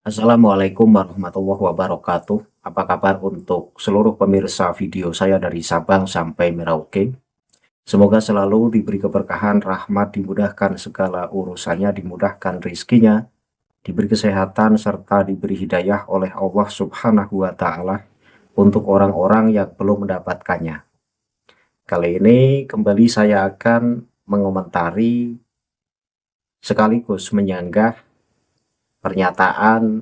Assalamualaikum warahmatullahi wabarakatuh. Apa kabar untuk seluruh pemirsa video saya dari Sabang sampai Merauke? Semoga selalu diberi keberkahan, rahmat, dimudahkan segala urusannya, dimudahkan rizkinya, diberi kesehatan, serta diberi hidayah oleh Allah Subhanahu wa Ta'ala untuk orang-orang yang belum mendapatkannya. Kali ini kembali saya akan mengomentari sekaligus menyanggah pernyataan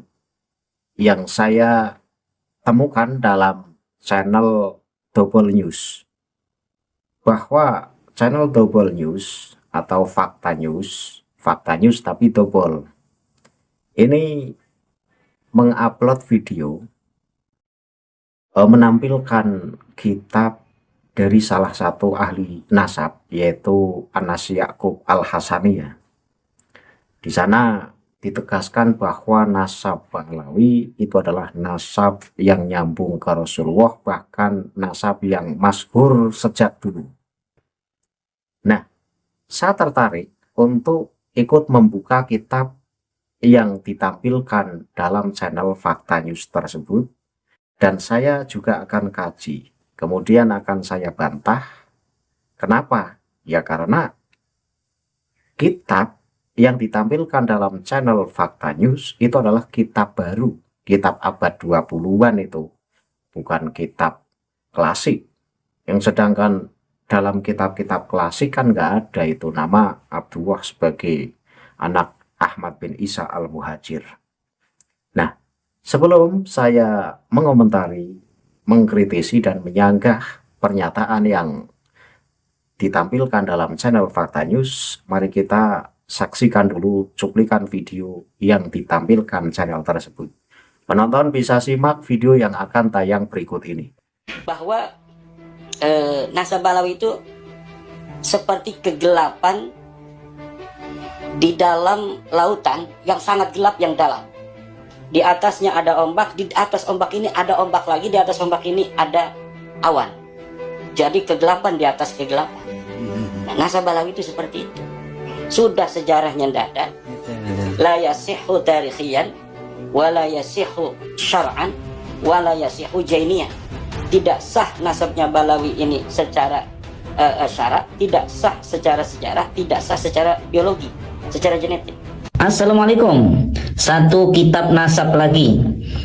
yang saya temukan dalam channel Double News, bahwa channel Double News atau Fakta News tapi double, ini mengupload video menampilkan kitab dari salah satu ahli nasab, yaitu Anas Ya'qub Al-Hasaniyah. Di sana ditegaskan bahwa nasab Ba'alawi itu adalah nasab yang nyambung ke Rasulullah, bahkan nasab yang masyhur sejak dulu. Nah, saya tertarik untuk ikut membuka kitab yang ditampilkan dalam channel Fakta News tersebut, dan saya juga akan kaji, kemudian akan saya bantah. Kenapa? Ya karena kitab yang ditampilkan dalam channel Fakta News itu adalah kitab baru, kitab abad 20-an itu, bukan kitab klasik. Yang sedangkan dalam kitab-kitab klasik kan nggak ada itu nama Abdullah sebagai anak Ahmad bin Isa Al-Muhajir. Nah, sebelum saya mengomentari, mengkritisi dan menyanggah pernyataan yang ditampilkan dalam channel Fakta News, mari kita saksikan dulu cuplikan video yang ditampilkan channel tersebut. Penonton bisa simak video yang akan tayang berikut ini. Bahwa nasab Ba'alawi itu seperti kegelapan di dalam lautan yang sangat gelap, yang dalam. Di atasnya ada ombak, di atas ombak ini ada ombak lagi, di atas ombak ini ada awan. Jadi kegelapan di atas kegelapan. Nah, nasab Ba'alawi itu seperti itu. Sudah sejarahnya tidak ada. La yasihu tarikhiyan, wa la yasihu syar'an, wa la yasihu jainiyah. Tidak sah nasabnya Ba'alawi ini secara syarak, tidak sah secara sejarah, tidak sah secara biologi, secara genetik. Assalamualaikum. Satu kitab nasab lagi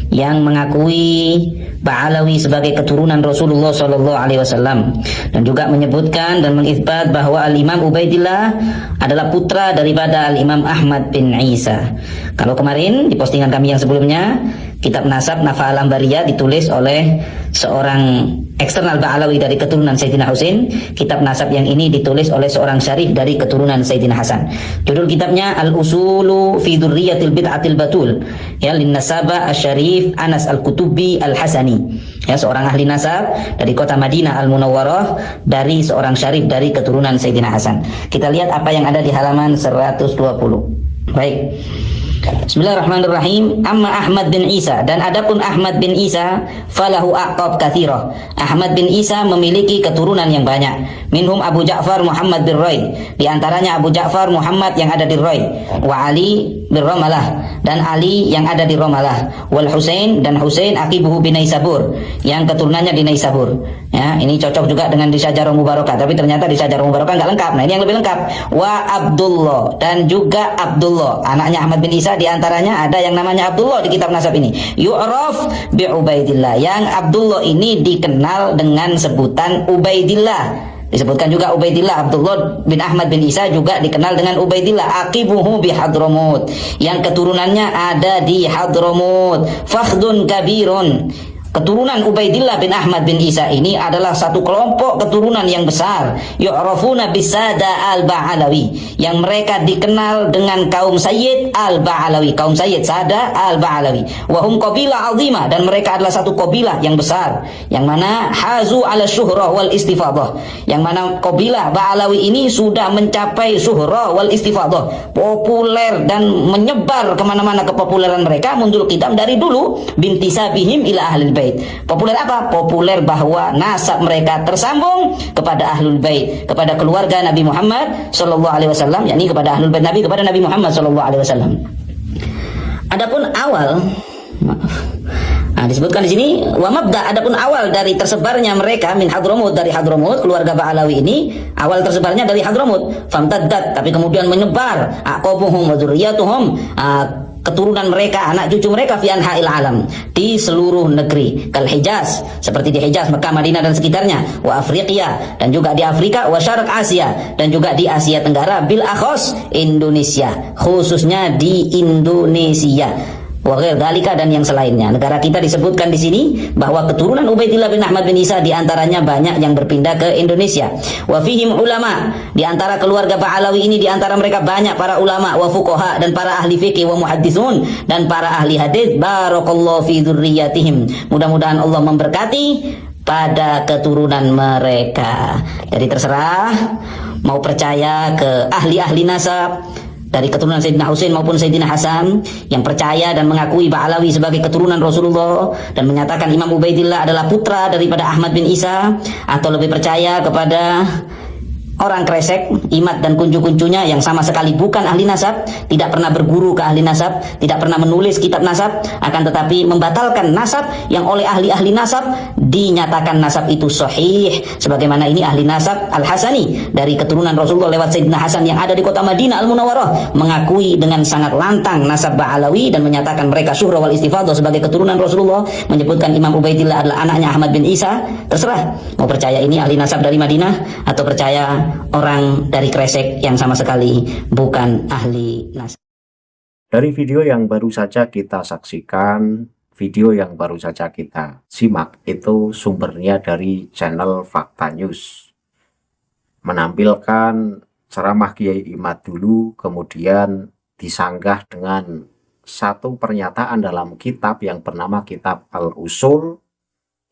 yang mengakui Ba'alawi sebagai keturunan Rasulullah SAW, dan juga menyebutkan dan mengitsbat bahwa Al-Imam Ubaidillah adalah putra daripada Al-Imam Ahmad bin Isa. Kalau kemarin di postingan kami yang sebelumnya, kitab nasab Nafa Al-Ambariyah ditulis oleh seorang eksternal Ba'alawi dari keturunan Sayyidina Husain. Kitab nasab yang ini ditulis oleh seorang syarif dari keturunan Sayyidina Hasan. Judul kitabnya Al-Usulu fi Dzurriyyatil Bid'atil Batul, ya, lin Nasaba Asy-Syarif Anas Al-Kutubi Al-Hasani. Ya, seorang ahli nasab dari kota Madinah Al-Munawwarah, dari seorang syarif dari keturunan Sayyidina Hasan. Kita lihat apa yang ada di halaman 120. Baik. Bismillahirrahmanirrahim. Amma Ahmad bin Isa, dan adapun Ahmad bin Isa, falahu aqab katsirah. Ahmad bin Isa memiliki keturunan yang banyak. Minhum Abu Ja'far Muhammad bin Roy, di antaranya Abu Ja'far Muhammad yang ada di Roy, wa Ali bin Ramalah, dan Ali yang ada di Ramalah, wal Husain, dan Husain aqibuhu bin Naisabur, yang keturunannya di Naisabur. Ya, ini cocok juga dengan di Syajarah Mubarakah, tapi ternyata di Syajarah Mubarakah enggak lengkap. Nah, ini yang lebih lengkap. Wa Abdullah, dan juga Abdullah, anaknya Ahmad bin Isa, di antaranya ada yang namanya Abdullah di kitab nasab ini. Yu'raf bi Ubaidillah, yang Abdullah ini dikenal dengan sebutan Ubaidillah. Disebutkan juga Ubaidillah, Abdullah bin Ahmad bin Isa juga dikenal dengan Ubaidillah. Aqibuhu bi Hadramut, yang keturunannya ada di Hadramut. Fakhdun kabirun, keturunan Ubaidillah bin Ahmad bin Isa ini adalah satu kelompok keturunan yang besar. Yu'rafuna bisada al-Ba'alawi, yang mereka dikenal dengan kaum Sayyid al-Ba'alawi, kaum Sayyid Sada al-Ba'alawi. Wahum qabilah azimah, dan mereka adalah satu qabilah yang besar, yang mana hazu ala syuhrah wal istifadah, yang mana qabilah Ba'alawi ini sudah mencapai syuhrah wal istifadah, populer dan menyebar kemana-mana kepopuleran mereka mundur kitab dari dulu. Bintisabihim ila ahlil bait. Populer apa? Populer bahwa nasab mereka tersambung kepada ahlul bait, kepada keluarga Nabi Muhammad sallallahu alaihi wasallam, yakni kepada ahlul bait Nabi, kepada Nabi Muhammad sallallahu alaihi wasallam. Adapun awal, maaf. Nah, disebutkan di sini wa mabda, adapun awal dari tersebarnya mereka min Hadramut, dari Hadramut, keluarga Ba'alawi ini awal tersebarnya dari Hadramut, famtaddat, tapi kemudian menyebar aqabuhum wa dzurriyyatuhum, keturunan mereka, anak cucu mereka fi anha'il alam, di seluruh negeri, kal Hijaz, seperti di Hijaz, Mekah, Madinah dan sekitarnya, wa Afriqiya, dan juga di Afrika, wa Syarq Asia, dan juga di Asia Tenggara, bil akhos Indonesia, khususnya di Indonesia, wa ghair dzalika, dan yang selainnya. Negara kita disebutkan di sini bahwa keturunan Ubaidillah bin Ahmad bin Isa diantaranya banyak yang berpindah ke Indonesia. Wa fihim ulama, di antara keluarga Ba'alawi ini di antara mereka banyak para ulama, wa fuqaha, dan para ahli fikih, wa muhaddisun, dan para ahli hadis. Barakallahu fi dzurriyyatihim, mudah-mudahan Allah memberkati pada keturunan mereka. Jadi terserah mau percaya ke ahli-ahli nasab dari keturunan Sayyidina Husain maupun Sayyidina Hasan, yang percaya dan mengakui Ba'alawi sebagai keturunan Rasulullah dan menyatakan Imam Ubaidillah adalah putra daripada Ahmad bin Isa, atau lebih percaya kepada orang kresek, Imad dan kuncu-kuncunya yang sama sekali bukan ahli nasab, tidak pernah berguru ke ahli nasab, tidak pernah menulis kitab nasab, akan tetapi membatalkan nasab yang oleh ahli-ahli nasab dinyatakan nasab itu sahih, sebagaimana ini ahli nasab Al-Hasani dari keturunan Rasulullah lewat Sayyidina Hasan yang ada di kota Madinah Al-Munawwarah, mengakui dengan sangat lantang nasab Ba'alawi dan menyatakan mereka syuhra wal istifadah sebagai keturunan Rasulullah, menyebutkan Imam Ubaidillah adalah anaknya Ahmad bin Isa. Terserah mau percaya ini ahli nasab dari Madinah atau percaya orang dari kresek yang sama sekali bukan ahli nasab. Dari video yang baru saja kita saksikan, video yang baru saja kita simak, itu sumbernya dari channel Fakta News. Menampilkan ceramah Kiai Imad dulu, kemudian disanggah dengan satu pernyataan dalam kitab yang bernama Kitab Al-Usul,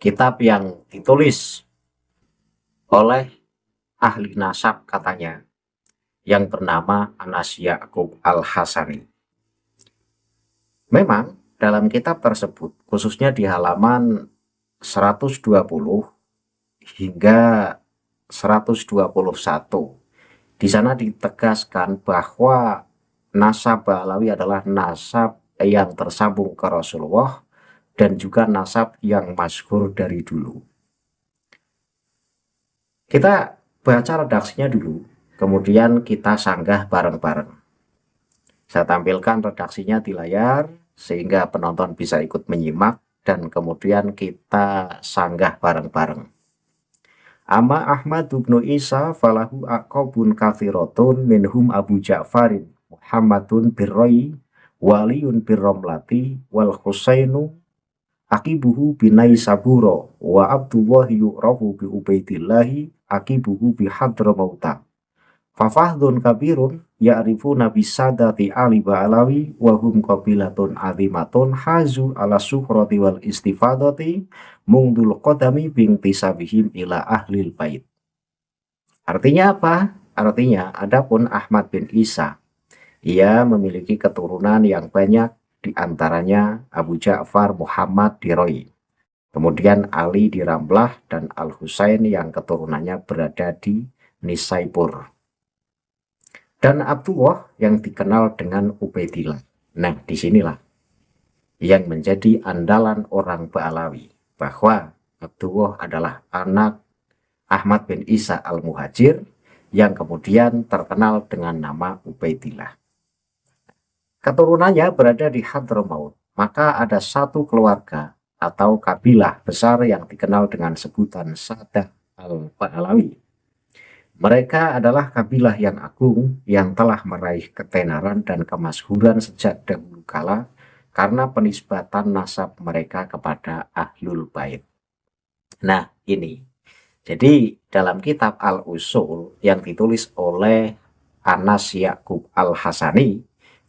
kitab yang ditulis oleh ahli nasab katanya, yang bernama Anas Ya'qub Al-Hasani. Memang dalam kitab tersebut, khususnya di halaman 120 hingga 121, di sana ditegaskan bahwa nasab Ba'alawi adalah nasab yang tersambung ke Rasulullah dan juga nasab yang masyhur dari dulu. Kita baca redaksinya dulu, kemudian kita sanggah bareng-bareng. Saya tampilkan redaksinya di layar sehingga penonton bisa ikut menyimak dan kemudian kita sanggah bareng-bareng. Amma Ahmad bin Isa falahu aqabun kathiratun minhum Abu Ja'farin Muhammadun birroi waliyun birromlati wal Husainu akibuhu binai saburo wa Abdullah yu'rafu bi Ubaidillahi akibuhu bi Hadramauta fafahdun kabirun ya'rifu nabi sadati ali Ba'alawi wa hum qabilatun azimatun hazu ala suhrati wal istifadati mungdul qadami bingtisabihim ila ahlil bait. Artinya apa? Artinya adapun Ahmad bin Isa, ia memiliki keturunan yang banyak, diantaranya Abu Ja'far Muhammad di Roi, kemudian Ali di Ramlah, dan Al-Husain yang keturunannya berada di Nisaipur, dan Abdullah yang dikenal dengan Ubaidillah. Nah, disinilah yang menjadi andalan orang Ba'alawi, bahwa Abdullah adalah anak Ahmad bin Isa Al-Muhajir yang kemudian terkenal dengan nama Ubaidillah. Keturunannya berada di Hadramaut, maka ada satu keluarga atau kabilah besar yang dikenal dengan sebutan Sadah Al-Ba'alawi. Mereka adalah kabilah yang agung yang telah meraih ketenaran dan kemasyhuran sejak dahulu kala karena penisbatan nasab mereka kepada Ahlul Bait. Nah, ini. Jadi dalam kitab Al-Usul yang ditulis oleh Anas Ya'qub Al-Hasani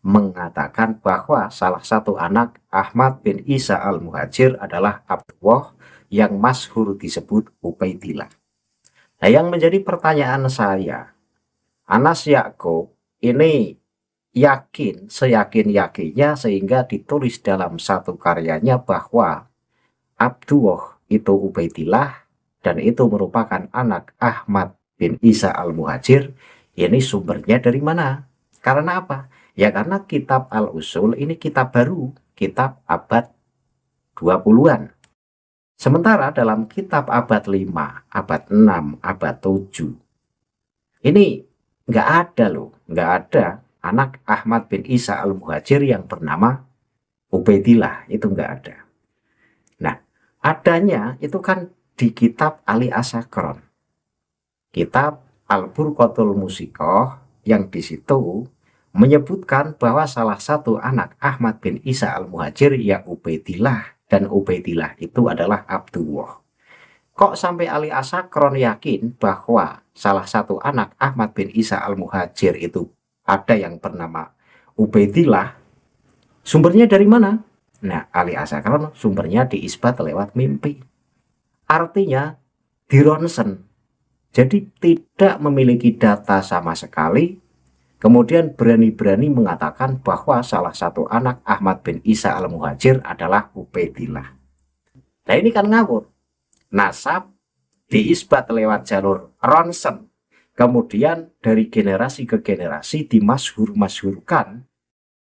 mengatakan bahwa salah satu anak Ahmad bin Isa Al-Muhajir adalah Abdullah yang masyhur disebut Ubaidillah. Nah, yang menjadi pertanyaan saya, Anas Ya'qub ini yakin, seyakin-yakinnya sehingga ditulis dalam satu karyanya bahwa Abdullah itu Ubaidillah dan itu merupakan anak Ahmad bin Isa Al-Muhajir. Ini sumbernya dari mana? Karena apa? Ya karena kitab Al-Usul ini kitab baru, kitab abad 20-an. Sementara dalam kitab abad 5, abad 6, abad 7, ini nggak ada loh, nggak ada anak Ahmad bin Isa al-Muhajir yang bernama Ubaidillah, itu nggak ada. Nah, adanya itu kan di kitab Ali Asakron, kitab Al-Burqatul Musikoh, yang di situ menyebutkan bahwa salah satu anak Ahmad bin Isa al-Muhajir ya Ubaidillah, dan Ubaidillah itu adalah Abdullah. Kok sampai Ali Asakron yakin bahwa salah satu anak Ahmad bin Isa al-Muhajir itu ada yang bernama Ubaidillah? Sumbernya dari mana? Nah, Ali Asakron sumbernya diisbat lewat mimpi. Artinya dironsen. Jadi tidak memiliki data sama sekali, kemudian berani-berani mengatakan bahwa salah satu anak Ahmad bin Isa al-Muhajir adalah Ubaidillah. Nah ini kan ngawur. Nasab diisbat lewat jalur ronsen, kemudian dari generasi ke generasi dimasyhur-masyhurkan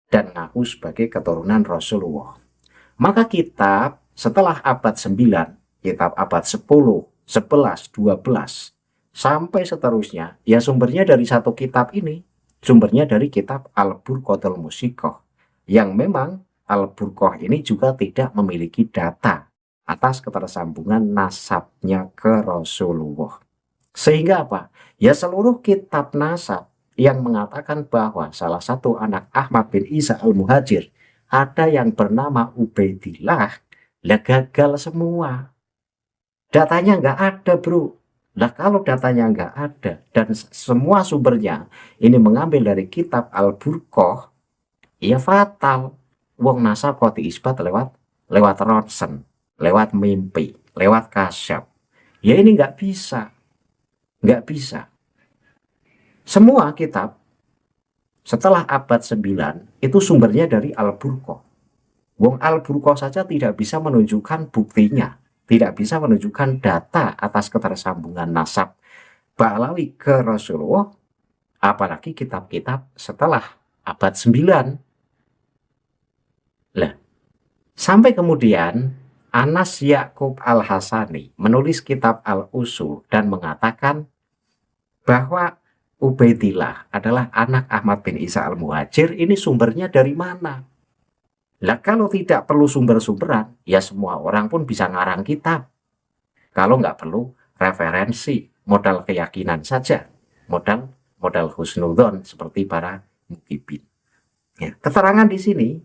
dan ngaku sebagai keturunan Rasulullah. Maka kitab setelah abad 9, kitab abad 10, 11, 12, sampai seterusnya, ya sumbernya dari satu kitab ini. Sumbernya dari kitab Al-Burqatul Musikoh, yang memang Al-Burqah ini juga tidak memiliki data atas ketersambungan nasabnya ke Rasulullah. Sehingga apa? Ya seluruh kitab nasab yang mengatakan bahwa salah satu anak Ahmad bin Isa al-Muhajir ada yang bernama Ubaidillah, lah gagal semua. Datanya nggak ada, bro. Nah kalau datanya nggak ada dan semua sumbernya ini mengambil dari kitab Al-Burqah, ya fatal. Wong nasab kok diisbat lewat ronsen, lewat mimpi, lewat kasyaf. Ya ini nggak bisa. Nggak bisa. Semua kitab setelah abad 9 itu sumbernya dari Al-Burqah. Wong Al-Burqah saja tidak bisa menunjukkan buktinya, tidak bisa menunjukkan data atas ketersambungan nasab Ba'alawi ke Rasulullah, apalagi kitab-kitab setelah abad 9. Lah, sampai kemudian Anas Ya'qub Al-Hasani menulis kitab Al-Usul dan mengatakan bahwa Ubaidillah adalah anak Ahmad bin Isa al-Muhajir. Ini sumbernya dari mana? Lah kalau tidak perlu sumber-sumberan, ya semua orang pun bisa ngarang kitab. Kalau nggak perlu referensi, modal keyakinan saja, modal husnudzon seperti para mukibin. Ya, keterangan di sini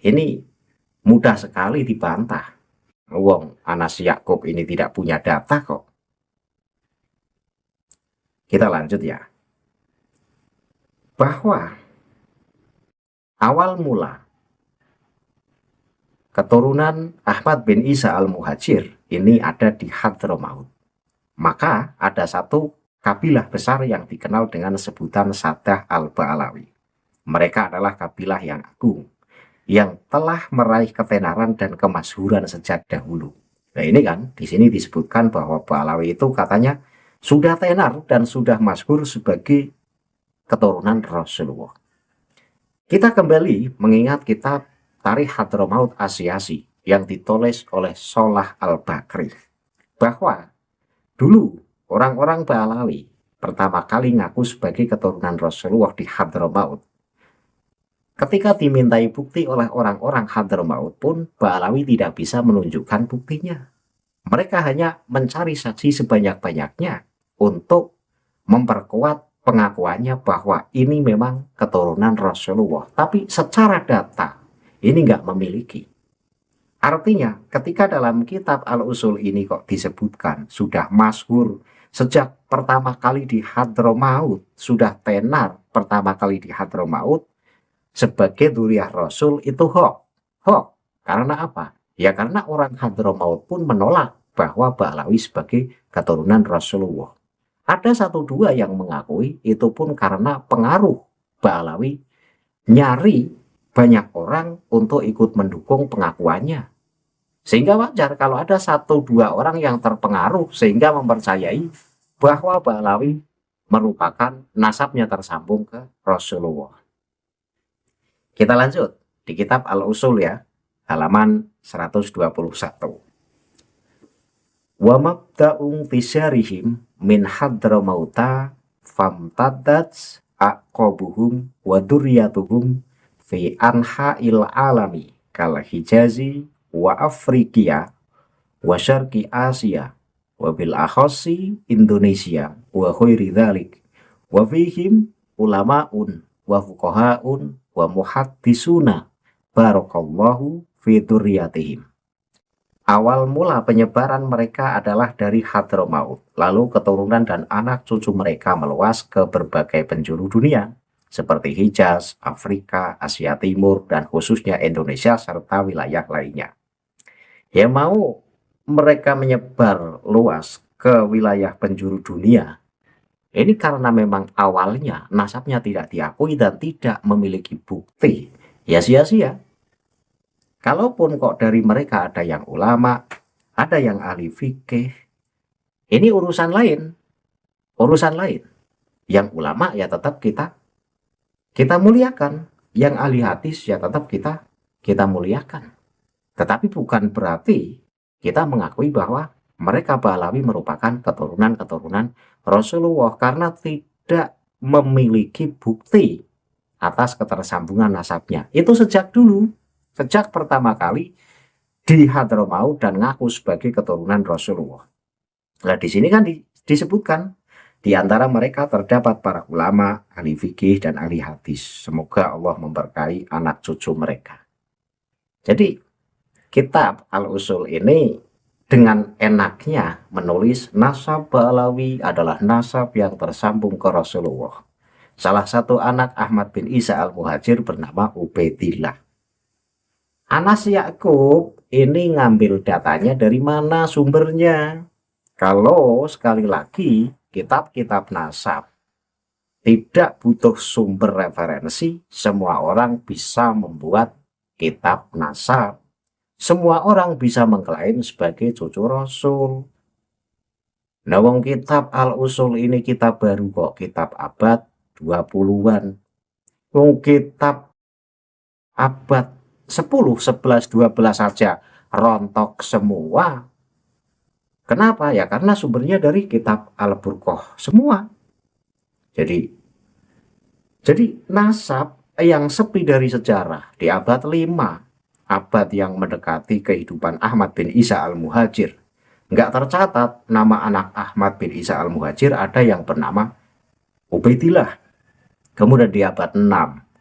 ini mudah sekali dibantah. Wong Anas Ya'qub ini tidak punya data kok. Kita lanjut ya. Bahwa awal mula keturunan Ahmad bin Isa al-Muhajir ini ada di Hadramaut. Maka ada satu kabilah besar yang dikenal dengan sebutan Sadah al-Ba'alawi. Mereka adalah kabilah yang agung, yang telah meraih ketenaran dan kemasyhuran sejak dahulu. Nah ini kan di sini disebutkan bahwa Ba'alawi itu katanya sudah tenar dan sudah masyhur sebagai keturunan Rasulullah. Kita kembali mengingat kitab Tarikh Hadramaut Asyasi yang ditulis oleh Solah Al-Bakri, bahwa dulu orang-orang Ba'alawi pertama kali ngaku sebagai keturunan Rasulullah di Hadramaut. Ketika dimintai bukti oleh orang-orang Hadramaut pun, Ba'alawi tidak bisa menunjukkan buktinya. Mereka hanya mencari saksi sebanyak-banyaknya untuk memperkuat pengakuannya bahwa ini memang keturunan Rasulullah. Tapi secara data ini nggak memiliki. Artinya ketika dalam kitab Al-Usul ini kok disebutkan sudah masyhur sejak pertama kali di Hadramaut, sudah tenar pertama kali di Hadramaut sebagai dzurriyyah Rasul, itu hoax. Karena apa? Ya karena orang Hadramaut pun menolak bahwa Ba'alawi sebagai keturunan Rasulullah. Ada satu dua yang mengakui, itu pun karena pengaruh Ba'alawi nyari banyak orang untuk ikut mendukung pengakuannya. Sehingga wajar kalau ada satu dua orang yang terpengaruh sehingga mempercayai bahwa Ba'alawi merupakan nasabnya tersambung ke Rasulullah. Kita lanjut di kitab Al-Usul ya, halaman 121. Wa mabda'un tisyarihim min hadramauta famtaddat aqabuhum wa duriyatuhum fi anha'il alami kal Hijazi wa Afrikia wa Syarqi Asia wa bil akhassi Indonesia wa khairi dzalik wa fihim ulama'un wa fuqaha'un wa muhaddisuna barakallahu fi dzurriyyatihim. Awal mula penyebaran mereka adalah dari Hadramaut, lalu keturunan dan anak cucu mereka meluas ke berbagai penjuru dunia, seperti Hijaz, Afrika, Asia Timur, dan khususnya Indonesia serta wilayah lainnya. Ya mau mereka menyebar luas ke wilayah penjuru dunia, ini karena memang awalnya nasabnya tidak diakui dan tidak memiliki bukti, ya sia-sia. Kalaupun kok dari mereka ada yang ulama, ada yang ahli fikih, ini urusan lain, urusan lain. Yang ulama ya tetap kita muliakan, yang ahli hadis ya tetap kita muliakan. Tetapi bukan berarti kita mengakui bahwa mereka Pahlawi merupakan keturunan-keturunan Rasulullah karena tidak memiliki bukti atas ketersambungan nasabnya. Itu sejak dulu. Sejak pertama kali di Hadramaut dan ngaku sebagai keturunan Rasulullah. Nah di sini kan disebutkan di antara mereka terdapat para ulama, ahli fikih dan ahli hadis. Semoga Allah memberkahi anak cucu mereka. Jadi kitab Al-Usul ini dengan enaknya menulis nasab Pahlawi adalah nasab yang tersambung ke Rasulullah. Salah satu anak Ahmad bin Isa Al-Muhajir bernama Ubaidillah. Anas Yakub ini ngambil datanya dari mana sumbernya? Kalau sekali lagi kitab-kitab nasab tidak butuh sumber referensi, semua orang bisa membuat kitab nasab. Semua orang bisa mengklaim sebagai cucu Rasul. Nah, wong kitab Al-Usul ini kitab baru kok, kitab abad 20-an. Wong kitab abad 10, 11, 12 saja rontok semua. Kenapa? Ya karena sumbernya dari kitab Al-Burqah semua. Jadi nasab yang sepi dari sejarah di abad 5, abad yang mendekati kehidupan Ahmad bin Isa Al-Muhajir. Nggak tercatat nama anak Ahmad bin Isa Al-Muhajir ada yang bernama Ubaidillah. Kemudian di abad 6,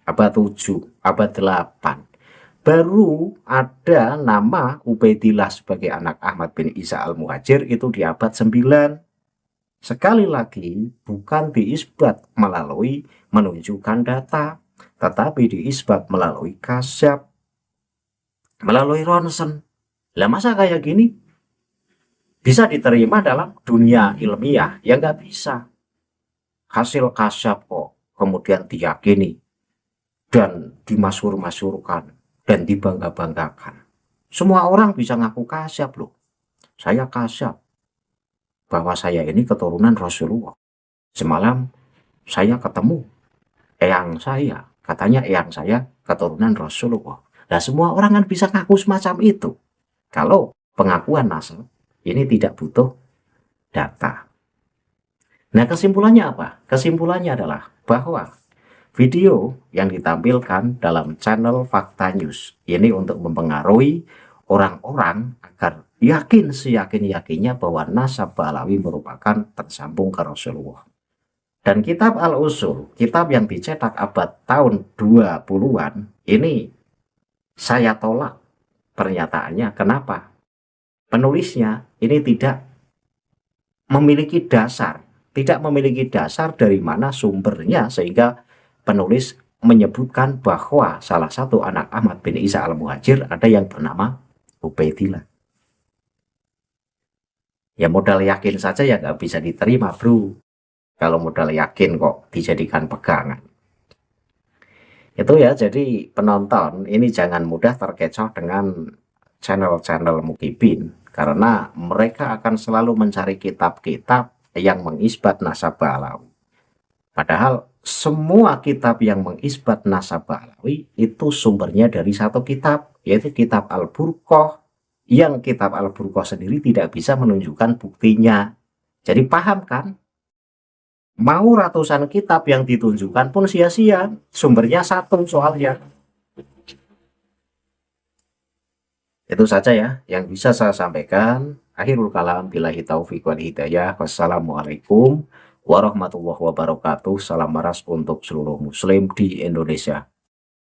abad 7, abad 8. Baru ada nama Ubaidillah sebagai anak Ahmad bin Isa Al-Muhajir itu di abad 9. Sekali lagi bukan diisbat melalui menunjukkan data, tetapi diisbat melalui kasyaf, melalui ronsen. Lah masa kayak gini bisa diterima dalam dunia ilmiah? Ya nggak bisa. Hasil kasyaf kok kemudian diyakini dan dimasyhur-masyhurkan dan dibangga-banggakan. Semua orang bisa ngaku kasyaf loh. Saya kasyaf bahwa saya ini keturunan Rasulullah. Semalam saya ketemu eyang saya, katanya eyang saya keturunan Rasulullah. Nah semua orang kan bisa ngaku semacam itu. Kalau pengakuan nasab ini tidak butuh data. Nah kesimpulannya apa? Kesimpulannya adalah bahwa video yang ditampilkan dalam channel Fakta News ini untuk mempengaruhi orang-orang agar yakin seyakin-yakinnya bahwa nasab Pahlawi merupakan tersambung ke Rasulullah. Dan kitab Al-Usul, kitab yang dicetak abad tahun 20-an, ini saya tolak pernyataannya. Kenapa? Penulisnya ini tidak memiliki dasar dari mana sumbernya sehingga penulis menyebutkan bahwa salah satu anak Ahmad bin Isa Al-Muhajir ada yang bernama Ubaidillah. Ya modal yakin saja ya nggak bisa diterima bro. Kalau modal yakin kok dijadikan pegangan. Itu ya, jadi penonton ini jangan mudah terkecoh dengan channel-channel Mukibin. Karena mereka akan selalu mencari kitab-kitab yang mengisbat nasab Pahlawi. Padahal semua kitab yang mengisbat nasab Ba'alawi itu sumbernya dari satu kitab, yaitu kitab Al-Burqah, yang kitab Al-Burqah sendiri tidak bisa menunjukkan buktinya. Jadi paham kan? Mau ratusan kitab yang ditunjukkan pun sia-sia, sumbernya satu soalnya. Itu saja ya yang bisa saya sampaikan. Akhirul kalam, billahi taufiq wal hidayah. Wassalamualaikum warahmatullahi wabarakatuh. Salam maras untuk seluruh muslim di Indonesia.